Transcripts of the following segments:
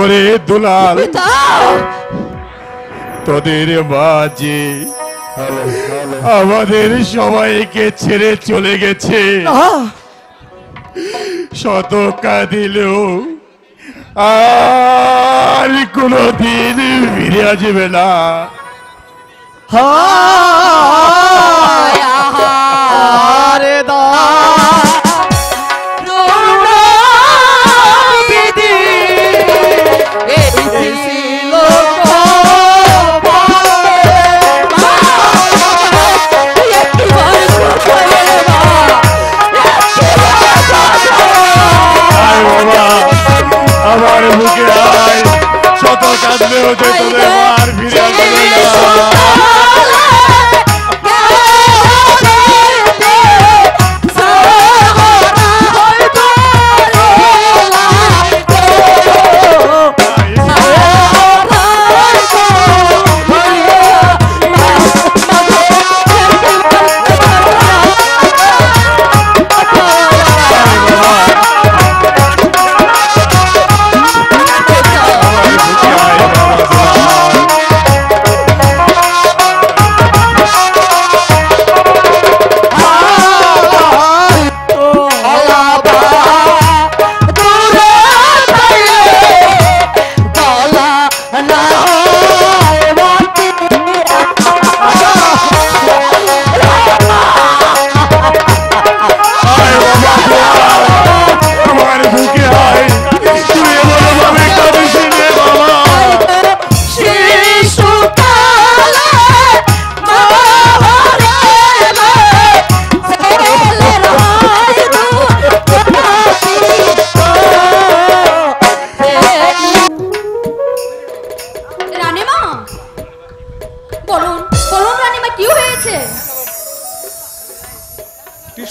ওরে দুলাল, তোদের মাঝে আমাদের সবাইকে ছেড়ে চলে গেছে। শত কাঁদিলেও আর কোনদিন ফিরে আসবে না। আরে দা আমার বুকে আয়, শত কাঁদলেও যে তোদের আর ফিরে আসবে না।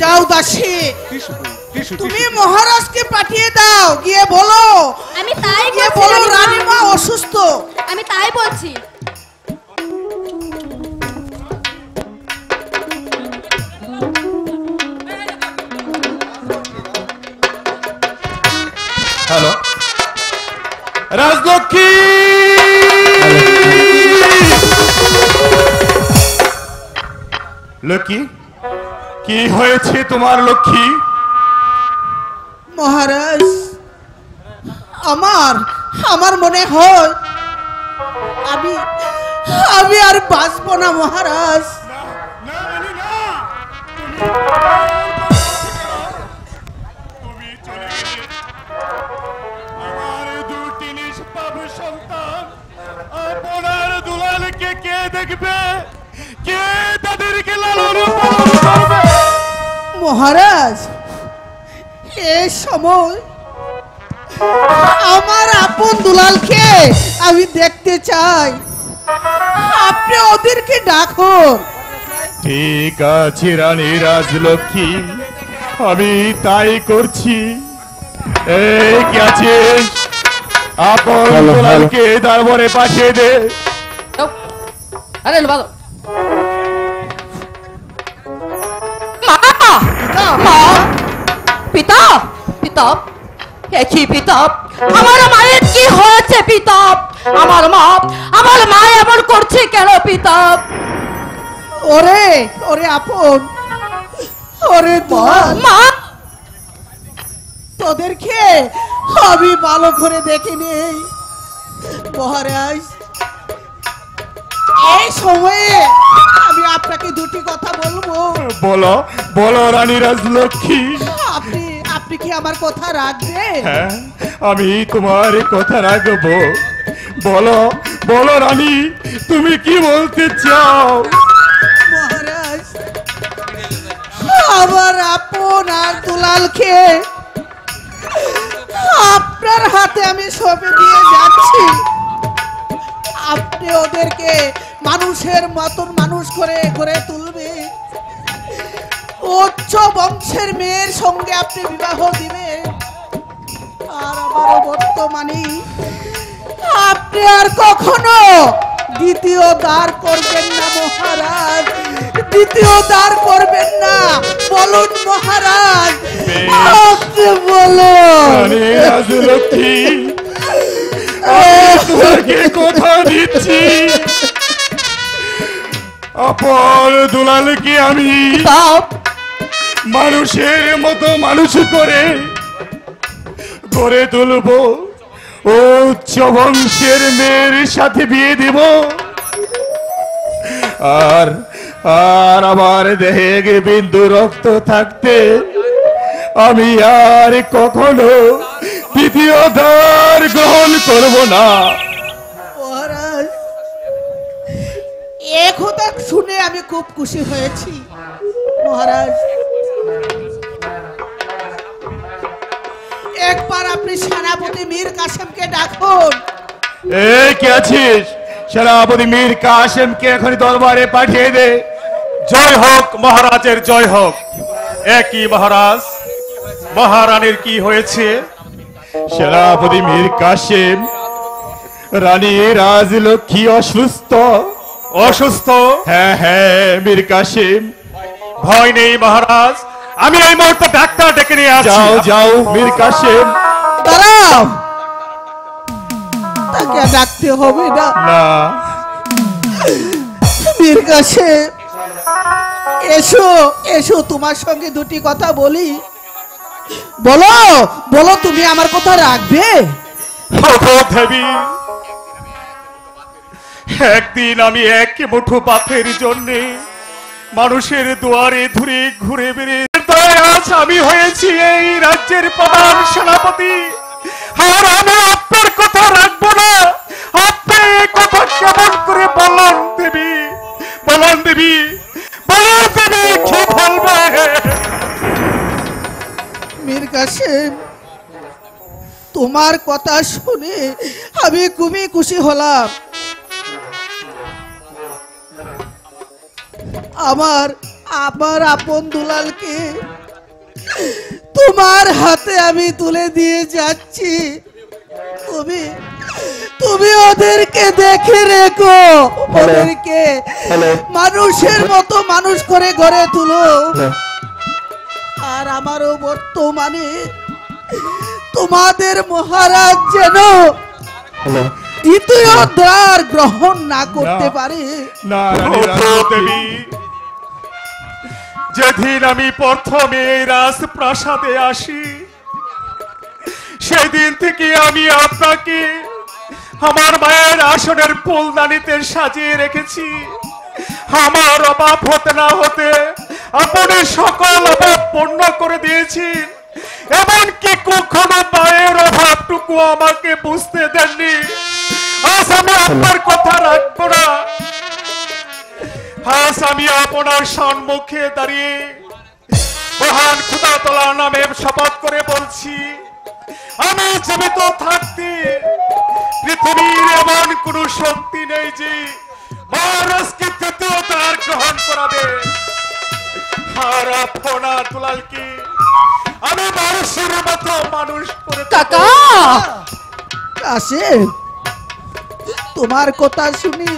যাও দাসী, তুমি মহারাজকে পাঠিয়ে দাও, গিয়ে বলো আমি তাই গিয়ে বলো রানীমা অসুস্থ। আমি তাই বলছি। হ্যালো রাজলক্ষ্মী, লক্ষ্মী কি হয়েছে তোমার লক্ষ্মী? মহারাজ, আমার মনে হয় আমি আর বাঁচবো না মহারাজ। আমার দুটি নিষ্পাপ সন্তান আপনার দুলালকে কে দেখবে, কে তাদেরকে লালন পালন করবে? মহারাজ, এই সময় আমার আপন দুলালকে আমি দেখতে চাই, আপনি ওদেরকে ডাকুন। ঠিক আছে রানী রাজলক্ষ্মী, আমি তাই করছি। এই কি আছে, আপন দুলালকে দরবারে পাঠিয়ে দে। আরে ভালো পিতা, পিতা কি পিতা, আমার মায়ের কি হয়েছে পিতা? আমার মা এমন করছে কেন পিতা? ওরে ওরে আপন, ওরে মা, তোদেরকে আমি ভালো করে দেখিনি মহারাজ। এই সময়ে আমি আপনাকে দুটি কথা বলবো। বলো বলো রানী রাজলক্ষ্মী। আপনি কি আমার কথা রাখবেন? হ্যাঁ, আমি তোমার কথা রাখবো। বলো বলো রানী, তুমি কি বলতে চাও? মহারাজ, আমার আপন আর দুলালকে আপনার হাতে আমি সঁপে দিয়ে যাচ্ছি। আপনি ওদেরকে মানুষের মতন মানুষ করে গড়ে তুলবে, উচ্চ বংশের মেয়ের সঙ্গে আপনি বিবাহ দিবেন। আর আমারও বর্তমানে আপনি আর কখনো দ্বিতীয় দাঁড় করবেন না মহারাজ, দ্বিতীয় দাঁড় করবেন না। বলুন মহারাজ, আপনি বলুন। রানী রাজলক্ষ্মী, তোমাকে কথা দিচ্ছি, আপন দুলালকে আমি পিতাপ মানুষের মতো মানুষ করে গড়ে তুলবো, ও উচ্চ বংশের মেয়ের সাথে বিয়ে দেব। আর আর আমার দেহে বিন্দু রক্ত থাকতে আমি আর কখনো তৃতীয় দ্বার গ্রহণ করব না। মহারাজ, এ কথা শুনে আমি খুব খুশি হয়েছি। মহারাজ, একবার আপনি সেনাপতি মীর কাসেমকে ডাকুন। এই কে আছিস? সেনাপতি মীর কাসেমকে এখনই দরবারে পাঠিয়ে দে। জয় হোক মহারাজের জয় হোক। একই মহারাজ, মহারানীর কি হয়েছে? সেনাপতি মীর কাসেম, রানী রাজলক্ষ্মী অসুস্থ। অসুস্থ? হ্যাঁ হ্যাঁ মীর কাসেম, ভয় নেই মহারাজ, আমি এই মুহূর্তে ডাক্তার ডেকে নিয়ে আসছি। যাও যাও মীর কাসেম। দাঁড়াও, তাকে ডাকতে হবে না। না, মীর কাসেম, এসো এসো, তোমার সঙ্গে দুটি কথা বলি। বলো বলো, তুমি আমার কথা রাখবে? ওগো দেবী, একদিন আমি এক মুঠো পাথের জন্যে মানুষের দুয়ারে ধরে ঘুরে বেড়ে আজ আমি হয়েছি এই রাজ্যের প্রধান সেনাপতি। আর আমি আপনার কথা রাখবো না? আপনি এই কথা কেমন করে বললেন দেবী? বলুন দেবী, বলুন দেবী, কি বলবে? মীর কাসেম, তোমার কথা শুনে আমি খুবই খুশি হলাম। আমার আমার আপন দুলালকে তোমার হাতে আমি তুলে দিয়ে যাচ্ছি। তুমি তুমি ওদেরকে দেখে রেখো, ওদেরকে মানুষের মতো মানুষ করে গড়ে তুলো। আর আমারও বর্তমানে তোমাদের মহারাজ যেন দ্বিতীয় দ্বার গ্রহণ না করতে পারে। না রানী ওগো রাজলক্ষ্মী, দেবী, যেদিন আমি প্রথমে এই রাজপ্রাসাদে আসি সেদিন থেকে আমি আপনাকে আমার মায়ের আসনের ফুলদানিতে সাজিয়ে রেখেছি। আমার অভাব হতে না হতে আপনি সকল অভাব পূর্ণ করে দিয়েছেন। এমনকি কখনো মায়ের অভাবটুকু আমাকে বুঝতে দেননি। আজ আমি আপনার কথা রাখবো না। আজ আমি আপনার সম্মুখে দাঁড়িয়ে মহান খোদা তাআলার নামে শপথ করে বলছি, আমি জীবিত থাকতে পৃথিবীর এমন কোন শক্তি নেই যে মহারাজকে তৃতীয় দ্বার গ্রহণ করাবে। আর আপনার দুলালকে আমি মানুষের মতো মানুষ করে কাকা কাসেম, তোমার কথা শুনি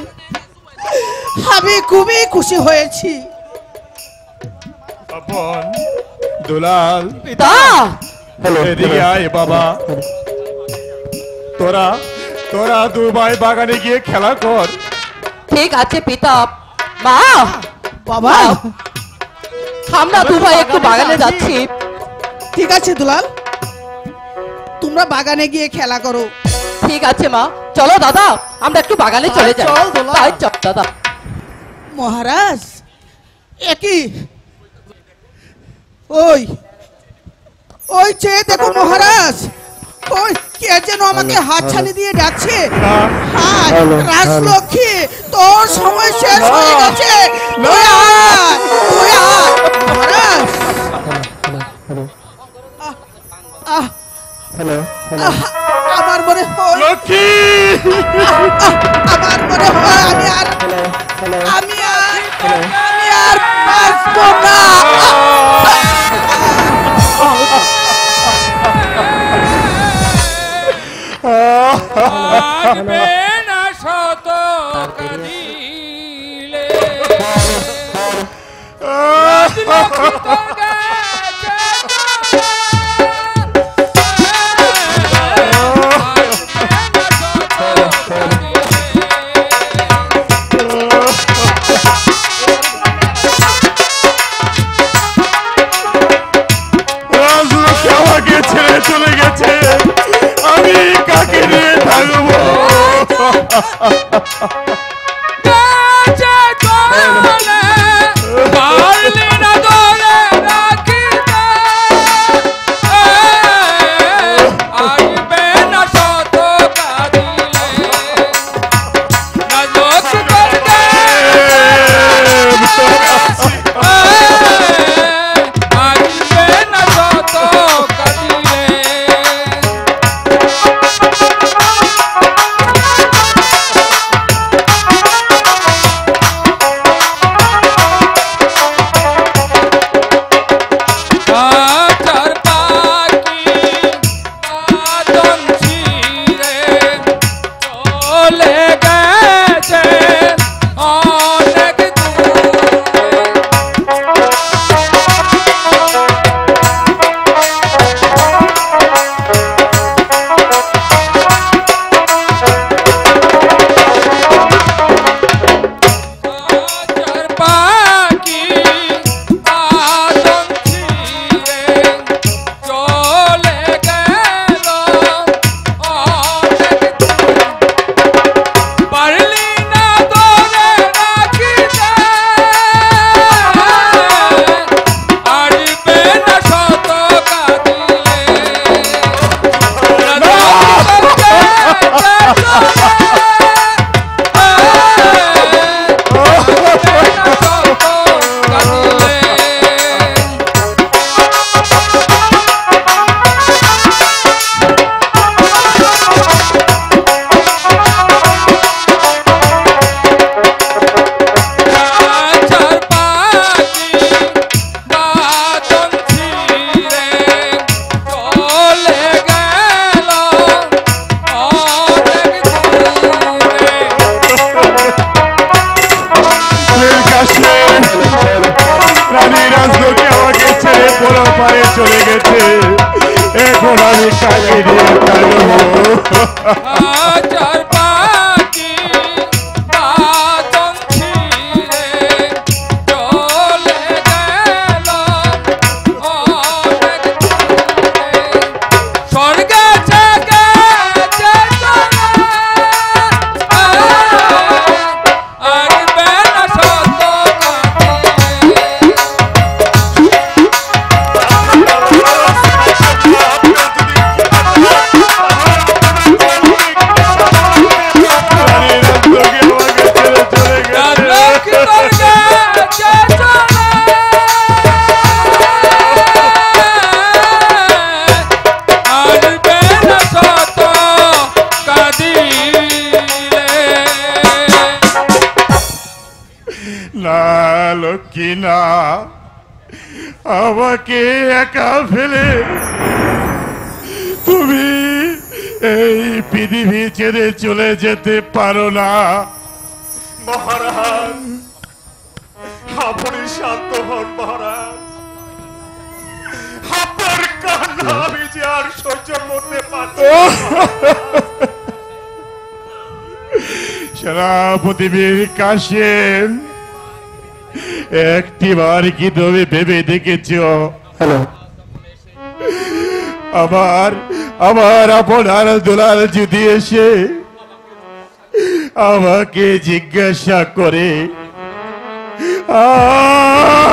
আমি খুবই খুশি হয়েছি। আপন দুলাল, পিতা এদিকে আয় বাবা। তোরা তোরা দু ভাই বাগানে গিয়ে খেলা কর। ঠিক আছে পিতাপ। মা বাবা, আমরা দু ভাই একটু বাগানে যাচ্ছি। ঠিক আছে দুলাল, তোমরা বাগানে গিয়ে খেলা করো। ঠিক আছে মা, চলো দাদা আমরা একটু বাগানে চলে যাই। চল, দুলা। তাই চল দাদা। মহারাজ, একই ওই ওই চেয়ে দেখো মহারাজ, ওই কে যেন আমাকে হাতছানি দিয়ে ডাকছে। হায়, রাজলক্ষ্মী, তোর সময় শেষ হয়ে গেছে। তুই আয়, তুই আয়, মহারাজ। আহ, আহ, আমার মনে হয় লক্ষ্মী, আমার মনে হয় আমি আর বাঁচবো না। আসবে না শত কাঁদিলে। আসবে না শত আসে রানী রাজলোকে আমাকে ছেড়ে পরো পারে চলে গেছে এখন আমি কাকে দিয়ে কাটবো আচার পাখি বাদন ছিঁড়ে চলে গেল অনেক দূরে। স্বর্গে থেকে আসবে না শত রানী রাজলোকে আমাকে ছেড়ে চলে গেছে না লক্ষ্মী না আমাকে একা ফেলে তুমি এই পৃথিবী ছেড়ে চলে যেতে পারো না মহারাজ আপনি শান্ত হন মহারাজ আপনার কান্না আমি যে আর সহ্য করতে পারছি না। সেনাপতি বীর কাশেম একটিবার কি তুমি ভেবে দেখেছ আমার আপনার দুলাল যদি এসে আমাকে জিজ্ঞাসা করে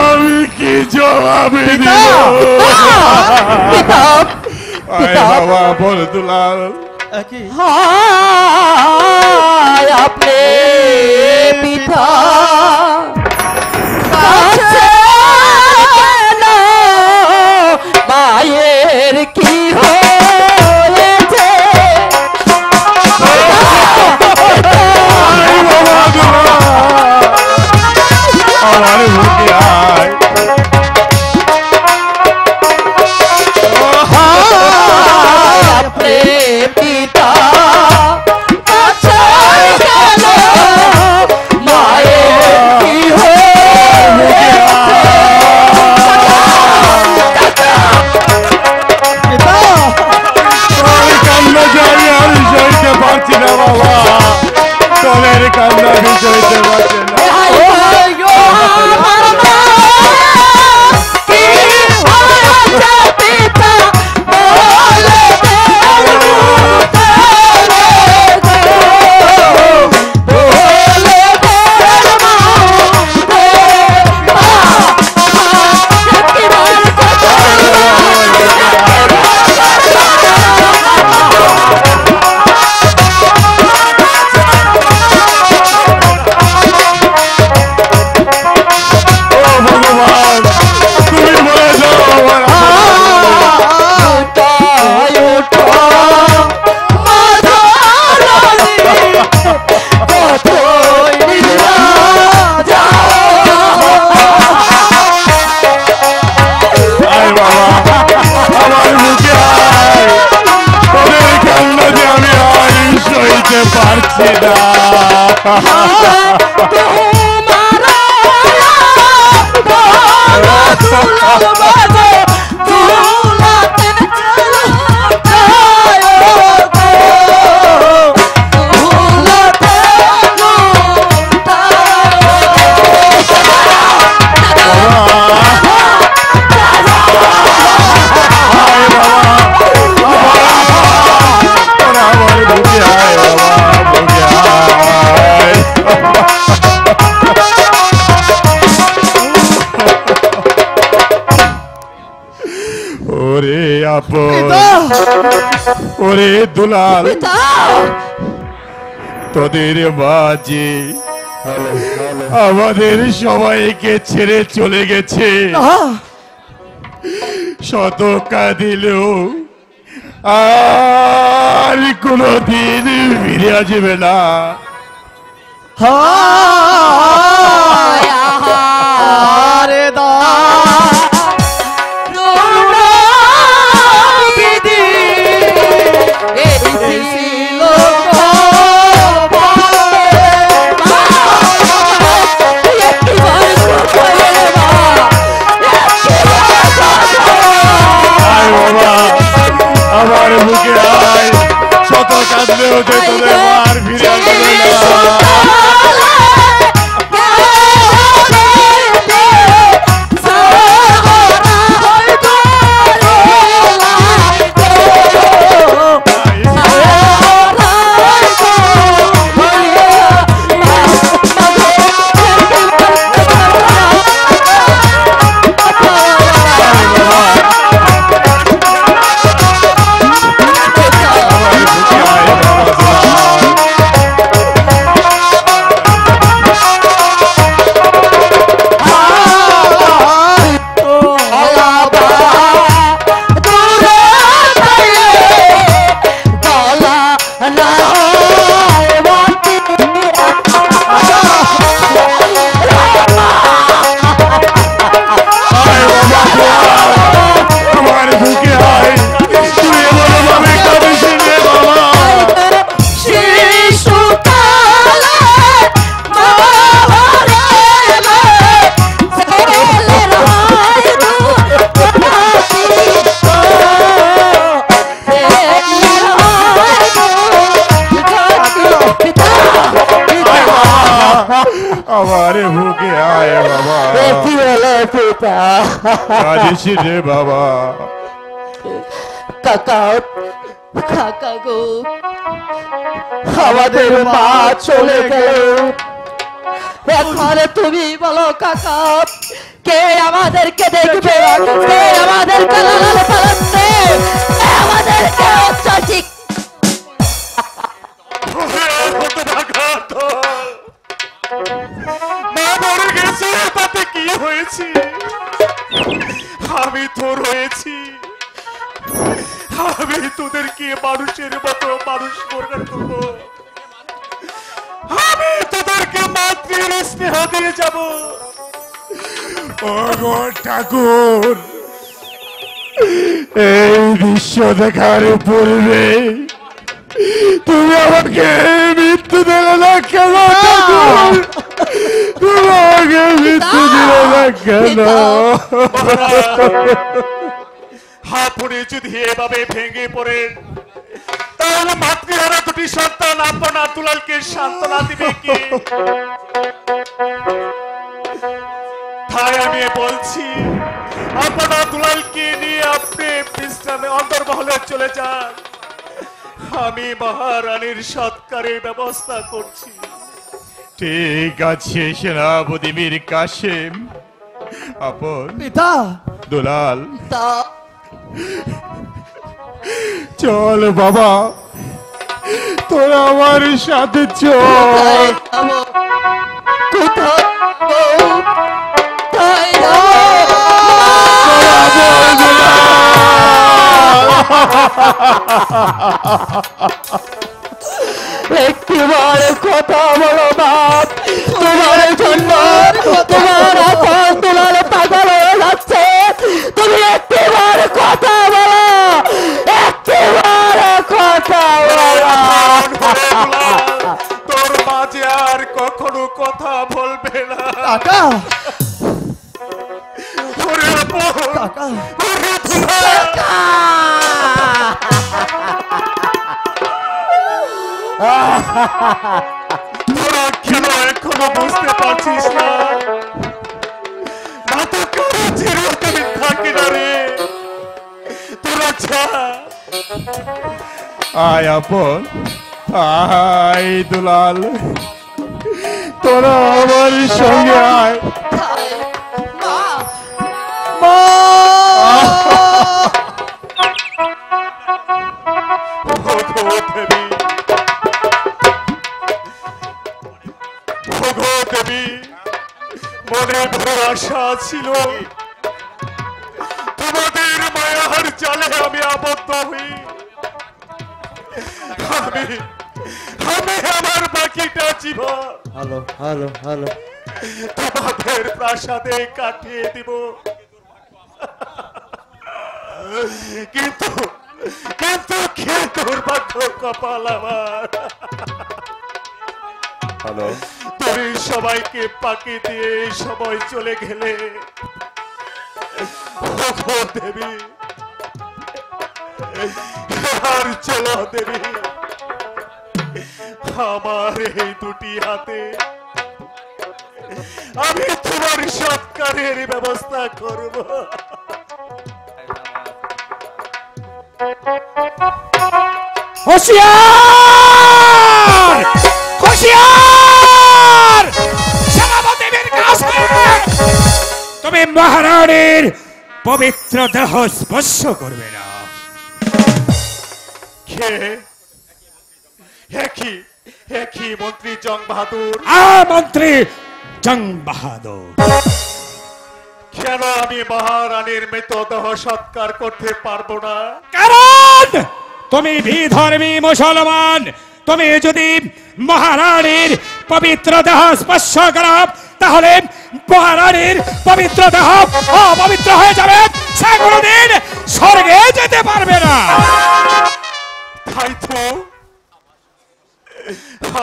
আমি কি জবাব দিব পিতাপ আয় বাবা বল দুলাল হায় আপনি পিতা কাছে কেন মায়ের কি হয়েছে আয় বাবা দুলাল আমার বুকে আয় আপনি পিতা কাছে কেন মায়ের কি তোর কান্না যাই আমি সইতে পারছি না বাবা তোদের কান্না আমি সইতে পারছি না ভগবান তুমি বলে দাও আমার আয় বাবা আমার মুখে আয় তোদের কান্না যে আমি আর সইতে পারছি না আমার মুখে আয় বাবা মুখে আয় ওরে আপন ওরে দুলাল তোদের মাঝে আমাদের সবাইকে ছেড়ে চলে গেছে শত কাঁদিলেও আর কোনদিন ফিরে আসবে না আরে দা একটিবার আমার বুকে আয় বাবা, কি হলো পিতা? কাঁদিস রে বাবা। কাকা, কাকা গো, আমাদের মা চলে গেল, এখন তুমি বলো কাকা, কে আমাদেরকে দেখবে, কে আমাদেরকে লালন পালন দেবে, কে আমাদেরকে ঠিক মা মরে গেছে, তাতে কি হয়েছে? আমি তো রয়েছি, আমি তোদেরকে মানুষের মতো মানুষ করে তুলবো, আমি তোদেরকে মাতৃর স্নেহ দিয়ে যাব। ওগো ঠাকুর, এই দৃশ্য দেখার পূর্বে তুমি আমাকে মৃত্যু দিলে না কেন ঠাকুর? তুমি আমাকে মৃত্যু দিলে না কেন? হাঁপুড়ে যদি এভাবে ভেঙে পড়ে, তাহলে মাতৃহারা দুটি সন্তান আপনার দুলালকে সান্ত্বনা দিবে কি? তাই আমি বলছি, আপনার দুলালকে নিয়ে আপনি বিশ্রামে অন্তর্মহলে চলে যান, আমি মহারানীর সৎকারের ব্যবস্থা করছি। ঠিক আছে সেনাপতি বীর কাসেম। আপন পিতা, দুলাল, তা চল বাবা, তোরা আমার সাথে চল। কোথায় একটিবার কথা বলো বাপ, তোমার জন্য তোমার এখন তোমার পাগল হয়ে যাচ্ছে, তুমি একটিবার কথা বলো, একটিবার কথা বলো। তোর মাঝে আর কখনো কথা বলবে না। কাকা, ওরে আপন, কাকা, ওরে দুলাল। তোরা কেন এখনো বুঝতে পারছিস না? মাথা কারো চিরকালীন থাকে না রে, তোরা যা। আয় আপন, আয় দুলাল, তোরা আমার সঙ্গে আয়। মা! ওগো দেবী, ওগো দেবী, মনে বড় আশা ছিল তোমাদের মায়ার জালে আমি আবদ্ধ হই, আমি আমি আমার বাকিটা জীবন তোমাদের প্রাসাদে কাটিয়ে দিব, কিন্তু কিন্তু কে দুর্ভাগ্য কপাল আমার, তুমি সবাইকে পাকি দিয়ে এই সময় চলে গেলে। ওগো দেবী, আর চলো দেবী, আমার এই দুটি হাতে আমি তোমার সৎকারের ব্যবস্থা করব। হুঁশিয়ার! হুঁশিয়ার! সেনাপতি বীর কাসেম! তুমি মহারানীর পবিত্র দেহ স্পর্শ করবে না। কে? একই মন্ত্রী জং বাহাদুর। মন্ত্রী জং বাহাদুর, কেন আমি মহারানীর মৃতদেহ সৎকার করতে পারবো না? কারণ তুমি বিধর্মী মুসলমান। তুমি যদি মহারানীর পবিত্র দেহ স্পর্শ করো, তাহলে মহারানীর পবিত্র দেহ অপবিত্র হয়ে যাবে, সে কোনোদিন স্বর্গে যেতে পারবে না। তাই তো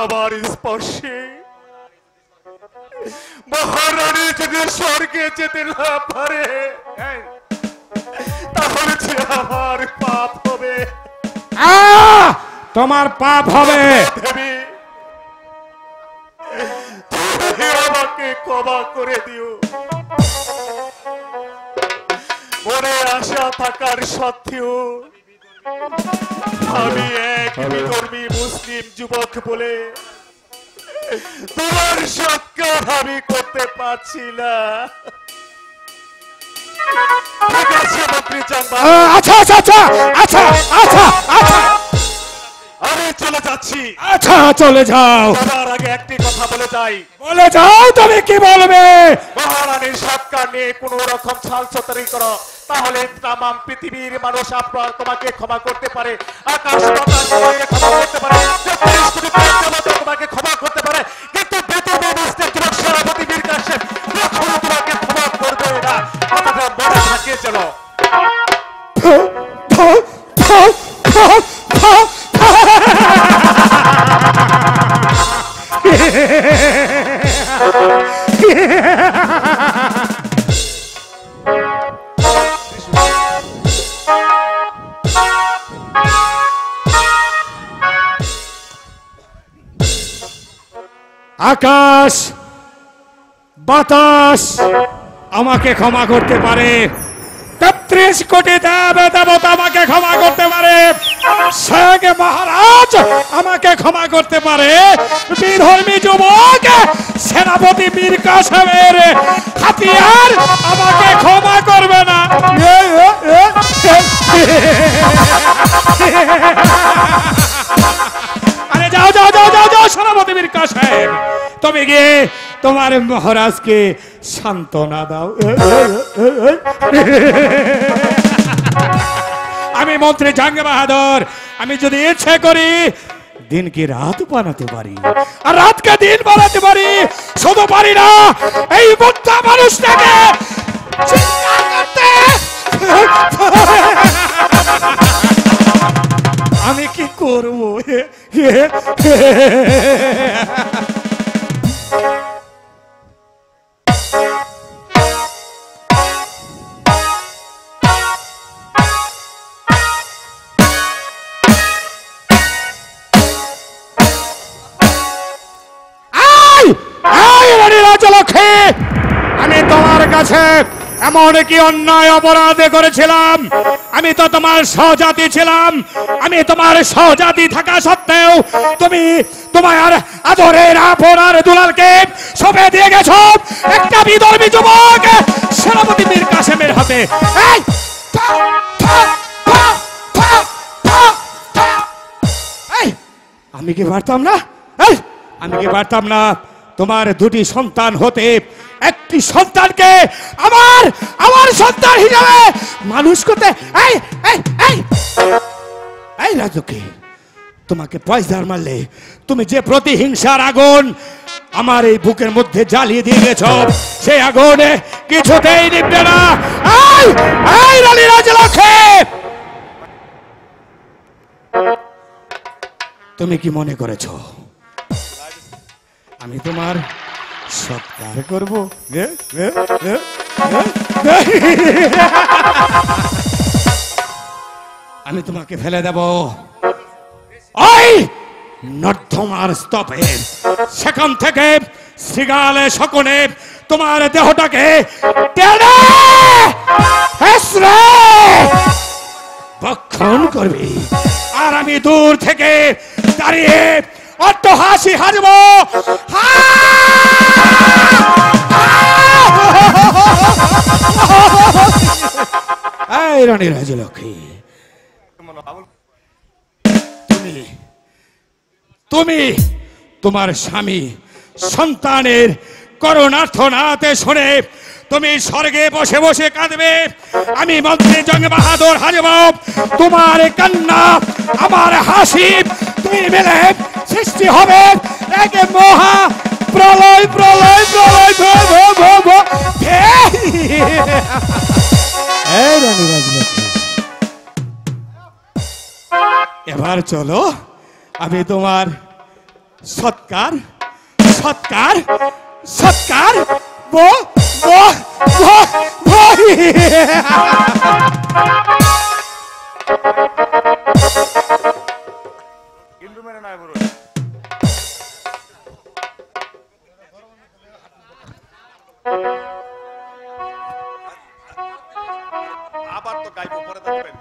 আমার স্পর্শে মহারানী যদি স্বর্গে যেতে না পারে, তাহলে যে আমার পাপ হবে। তোমার পাপ হবে। দেবী, তুমি আমাকে ক্ষমা করে দিও। মনে আশা থাকার সত্ত্বেও আমি এক বিধর্মী মুসলিম যুবক বলে তোমার সৎকার আমি করতে পারছি না। ঠিক আছে মন্ত্রী চাঁদা, আচ্ছা আচ্ছা আচ্ছা আচ্ছা আচ্ছা আচ্ছা আমি চলে যাচ্ছি। আচ্ছা চলে যাও। তার আগে একটি কথা বলে যাই। বলে যাও, তুমি কি বলবে? মহারানীর সৎকার নিয়ে কোন রকম ছাল ছতারি করো, তাহলে তাম পৃথিবীর মানুষ আপনার তোমাকে ক্ষমা করতে পারে, আকাশ বাতাস তোমাকে ক্ষমা করতে পারে, 33 কোটি দেবতা তোমাকে ক্ষমা করতে পারে, কিন্তু বেতনের মুসলিম যুবক সেনাপতি মীর কাসেম কখনো তোমাকে ক্ষমা করবে না। কথাটা মনে থাকে যেন। আকাশ বাতাস আমাকে ক্ষমা করতে পারে, 33 কোটি দেবতা আমাকে ক্ষমা করতে পারে, শেখ মহারাজ আমাকে ক্ষমা করতে পারে, বিধর্মী যুবক সেনাপতি মীর কাসেমের হাতিয়ার আমাকে ক্ষমা করবে না। আরে যাও যাও যাও যাও যাও সেনাপতি মীর কাসেম, তুমি গিয়ে তোমার মহারাজকে সান্ত্বনা দাও। আমি মন্ত্রী জাঙ্গে বাহাদুর, আমি যদি ইচ্ছে করি দিনকে রাত বানাতে পারি আর রাতকে দিন বানাতে পারি, শুধু পারি না এই বুদ্ধা মানুষটাকে চিৎকার করতে। আমি কি করব? আমি তোমার কাছে এমন কি অন্যায় অপরাধ করেছিলাম? আমি তো তোমার সহজাতি ছিলাম, আমি তোমার সহজাতি থাকা সত্ত্বেও তুমি তোমার আদরের আপনার দুলালকে সঁপে দিয়ে গেছো একটা বিধর্মী যুবক সেনাপতি মীর কাসেমের হাতে। এই, এই, আমি কি পারতাম না? এই, আমি কি পারতাম না তোমার দুটি সন্তান হতে একটি সন্তানকে আমার আমার সন্তান হিসাবে মানুষ করতে? এই এই এই এই রাজকে, তোমাকে পয়সার মারলে তুমি যে প্রতিহিংসার আগুন আমার এই বুকের মধ্যে জ্বালিয়ে দিয়ে গেছ, সেই আগুনে কিছুতেই নিভবে না। এই এই রানী রাজলক্ষ্মী, তুমি কি মনে করেছো আমি তোমার সৎকার করব? আমি তোমাকে ফেলে দেব ওই নর্দমার স্তপে, সেখান থেকে শৃগালে শকুনে তোমার দেহটাকে টেনে হেসড়ে ভক্ষণ করবি, আর আমি দূর থেকে দাঁড়িয়ে অট্ট হাসি হাসব। এই রানী রাজলক্ষ্মী, তুমি তুমি তোমার স্বামী সন্তানের করুণার্থনাতে শুনে তুমি স্বর্গে বসে বসে কাঁদবে, আমি মন্ত্রী জঙ্গে বাহাদুর হাজব তোমার কান্না আমার হাসি তুমি মিলে সৃষ্টি হবে এক মহা প্রলয় প্রলয় প্রলয়। এবার চলো আমি তোমার সৎকার সৎকার সৎকার বো বো বো। গাইবো, পরে দেখবেন।